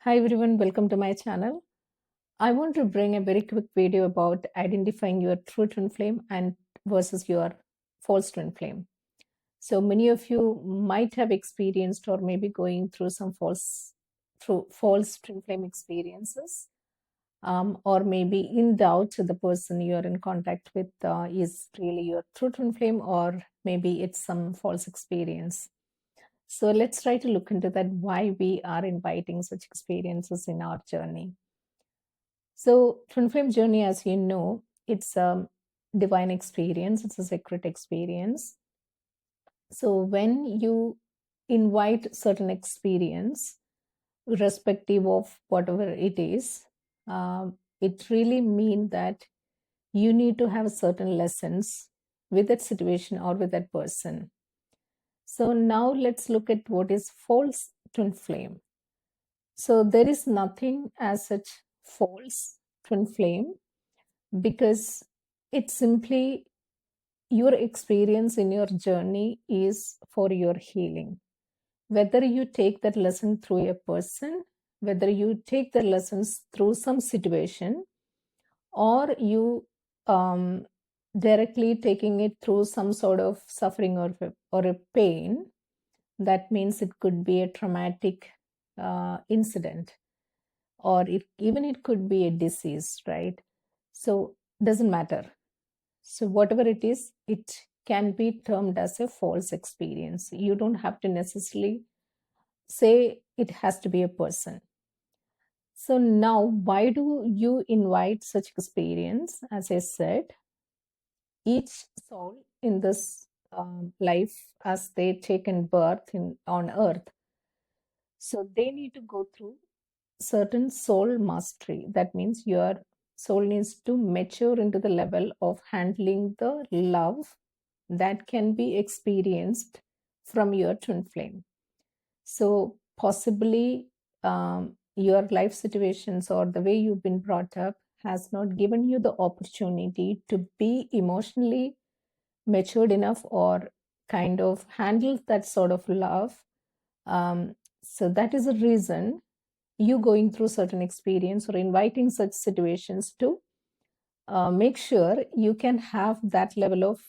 Hi everyone, welcome to my channel. I want to bring a very quick video about identifying your true twin flame and versus your false twin flame. So many of you might have experienced or maybe going through some false twin flame experiences, or maybe in doubt the person you're in contact with is really your true twin flame, or maybe it's some false experience. So let's try to look into that, why we are inviting such experiences in our journey. So, twin flame journey, as you know, it's a divine experience, it's a sacred experience. So, when you invite certain experience, irrespective of whatever it is, it really means that you need to have certain lessons with that situation or with that person. So, now let's look at what is false twin flame. So, there is nothing as such false twin flame, because it's simply your experience in your journey is for your healing. Whether you take that lesson through a person, whether you take the lessons through some situation, or you directly taking it through some sort of suffering or a pain, that means it could be a traumatic incident, or it could be a disease, right? So doesn't matter. So, whatever it is, it can be termed as a false experience. You don't have to necessarily say it has to be a person. So, now why do you invite such experience? As I said, each soul in this life, as they taken birth on earth, so they need to go through certain soul mastery. That means your soul needs to mature into the level of handling the love that can be experienced from your twin flame. So, possibly your life situations or the way you've been brought up has not given you the opportunity to be emotionally matured enough or kind of handle that sort of love. So, that is a reason you going through certain experience or inviting such situations to make sure you can have that level of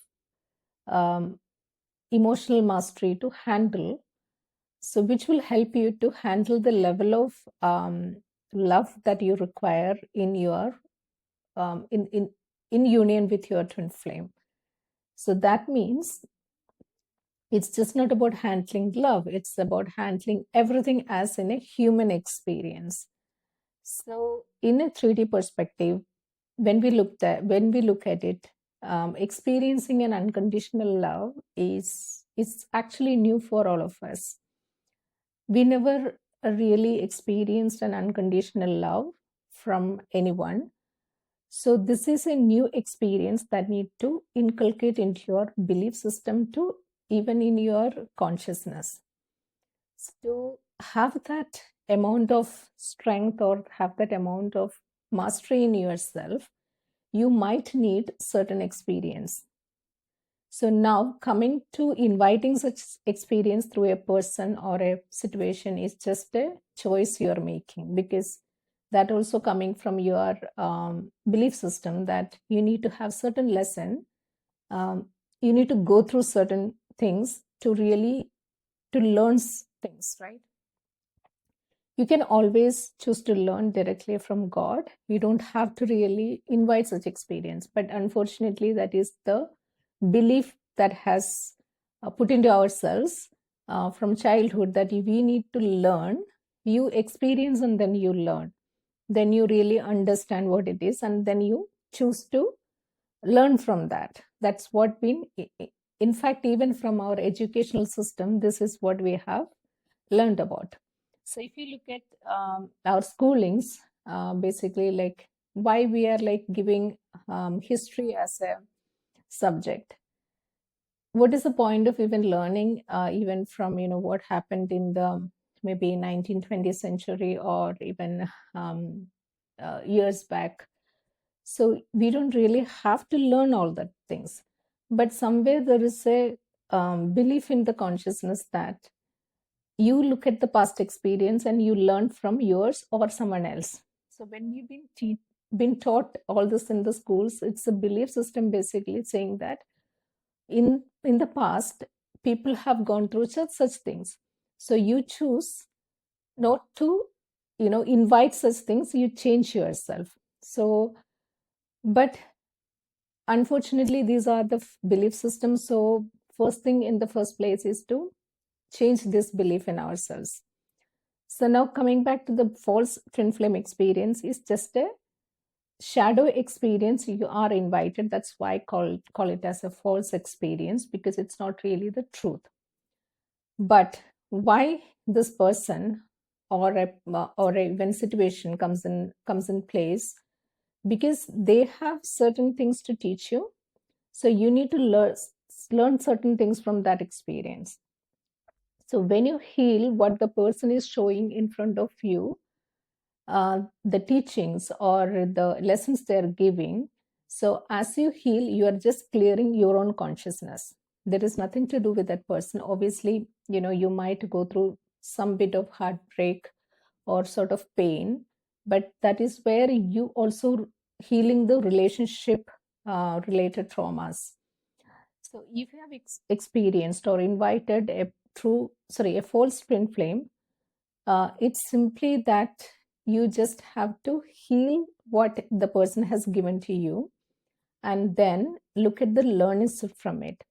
emotional mastery to handle, so which will help you to handle the level of love that you require in your in union with your twin flame. So that means it's just not about handling love, it's about handling everything as in a human experience. So in a 3D perspective, when we look at it, experiencing an unconditional love is actually new for all of us. We never really experienced an unconditional love from anyone. So this is a new experience that need to inculcate into your belief system, to even in your consciousness. So have that amount of strength or have that amount of mastery in yourself, you might need certain experience. So now coming to inviting such experience through a person or a situation is just a choice you're making, because that also coming from your belief system that you need to have certain lesson, you need to go through certain things to really to learn things, right? You can always choose to learn directly from God. You don't have to really invite such experience. But unfortunately, that is the belief that has put into ourselves from childhood, that we need to learn. You experience and then you learn. Then you really understand what it is, and then you choose to learn from that. That's what been, in fact, even from our educational system, this is what we have learned about. So if you look at our schoolings, basically like why we are like giving history as a subject. What is the point of even learning even from what happened in the maybe 19th 20th century, or even years back? So we don't really have to learn all that things, but somewhere there is a belief in the consciousness that you look at the past experience and you learn from yours or someone else. So when you've been taught all this in the schools, it's a belief system basically saying that in the past people have gone through such things. So you choose not to, invite such things. You change yourself. So, but unfortunately, these are the belief systems. So first thing in the first place is to change this belief in ourselves. So now coming back to the false twin flame experience is just a shadow experience. You are invited. That's why I call it as a false experience, because it's not really the truth. But why this person or a when situation comes in place, because they have certain things to teach you. So you need to learn certain things from that experience. So when you heal what the person is showing in front of you, the teachings or the lessons they're giving, so as you heal, you are just clearing your own consciousness. There is nothing to do with that person. Obviously, you might go through some bit of heartbreak or sort of pain, but that is where you also healing the relationship related traumas. So if you have experienced or invited a false twin flame, it's simply that you just have to heal what the person has given to you and then look at the learnings from it.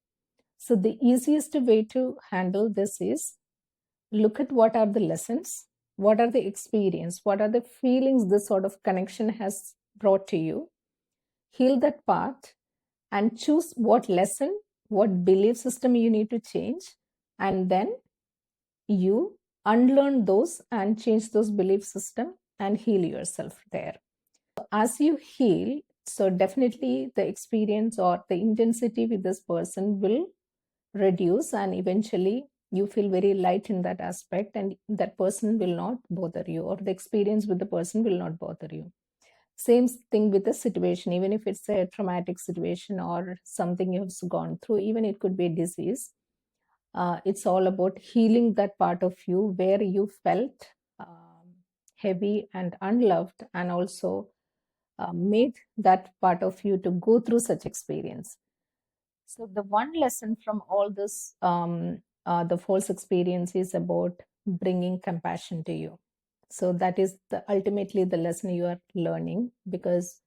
So the easiest way to handle this is look at what are the lessons, what are the experience, what are the feelings this sort of connection has brought to you. Heal that part and choose what lesson, what belief system you need to change, and then you unlearn those and change those belief system and heal yourself there. As you heal, so definitely the experience or the intensity with this person will reduce, and eventually you feel very light in that aspect, and that person will not bother you, or the experience with the person will not bother you. Same thing with the situation, even if it's a traumatic situation or something you've gone through, even it could be a disease. It's all about healing that part of you where you felt heavy and unloved, and also made that part of you to go through such experience. So the one lesson from all this, the false experience, is about bringing compassion to you. So that is ultimately the lesson you are learning, because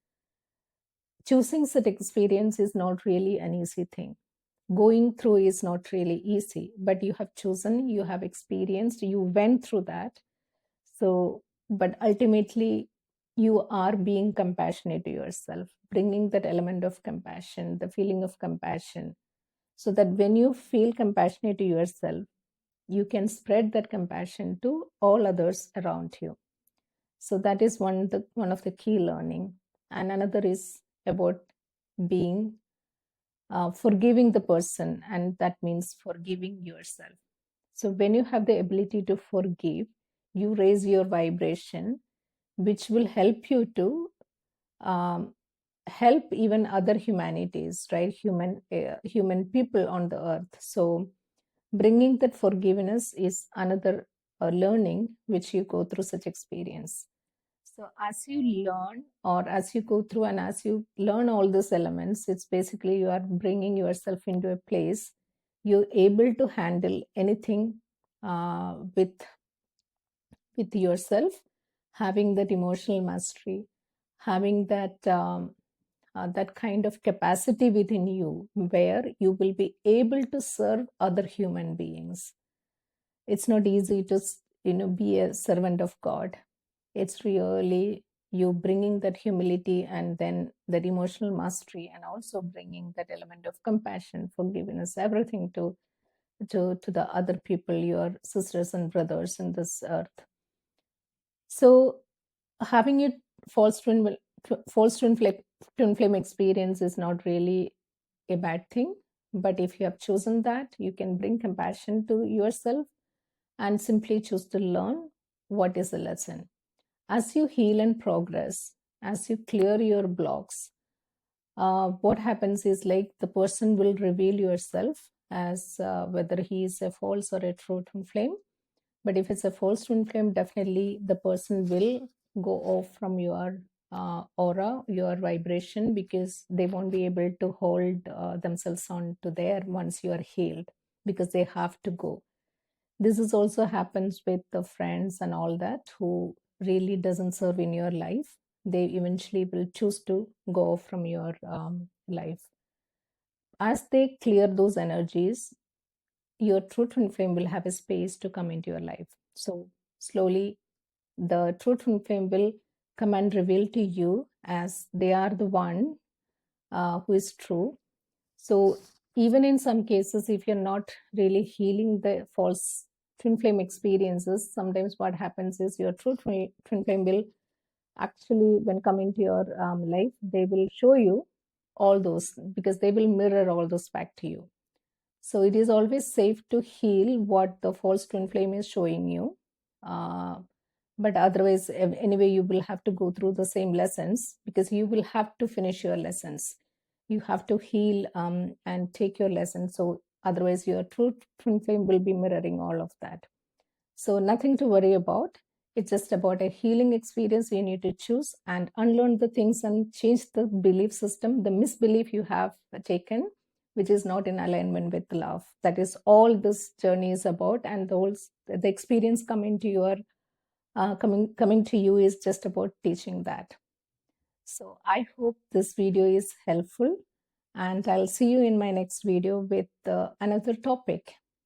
choosing such experience is not really an easy thing. Going through is not really easy, but you have chosen, you have experienced, you went through that. So, but ultimately, you are being compassionate to yourself, bringing that element of compassion, the feeling of compassion, so that when you feel compassionate to yourself, you can spread that compassion to all others around you. So that is one of the key learning. And another is about being forgiving the person, and that means forgiving yourself. So when you have the ability to forgive, you raise your vibration, which will help you to um, help even other humanities, right? Human people on the earth. So bringing that forgiveness is another learning which you go through such experience. So as you learn, or as you go through and as you learn all these elements, it's basically you are bringing yourself into a place you're able to handle anything with yourself, having that emotional mastery, having that kind of capacity within you where you will be able to serve other human beings. It's not easy to be a servant of God. It's really you bringing that humility and then that emotional mastery, and also bringing that element of compassion, forgiveness, everything to the other people, your sisters and brothers in this earth. So having a false twin flame experience is not really a bad thing, but if you have chosen that, you can bring compassion to yourself and simply choose to learn what is the lesson. As you heal and progress, as you clear your blocks, what happens is like the person will reveal yourself as whether he is a false or a true twin flame. But if it's a false twin flame, definitely the person will go off from your aura, your vibration, because they won't be able to hold themselves on to there once you are healed, because they have to go. This is also happens with the friends and all that who really doesn't serve in your life. They eventually will choose to go off from your life. As they clear those energies, your true twin flame will have a space to come into your life. So slowly, the true twin flame will come and reveal to you as they are the one who is true. So even in some cases, if you're not really healing the false twin flame experiences, sometimes what happens is your true twin flame will actually, when coming to your life, they will show you all those, because they will mirror all those back to you. So it is always safe to heal what the false twin flame is showing you. Uh, but otherwise, anyway, you will have to go through the same lessons, because you will have to finish your lessons. You have to heal and take your lesson. So otherwise, your true twin flame will be mirroring all of that. So nothing to worry about. It's just about a healing experience. You need to choose and unlearn the things and change the belief system, the misbelief you have taken, which is not in alignment with love. That is all this journey is about. And the experience coming to your coming to you is just about teaching that. So I hope this video is helpful, and I'll see you in my next video with another topic.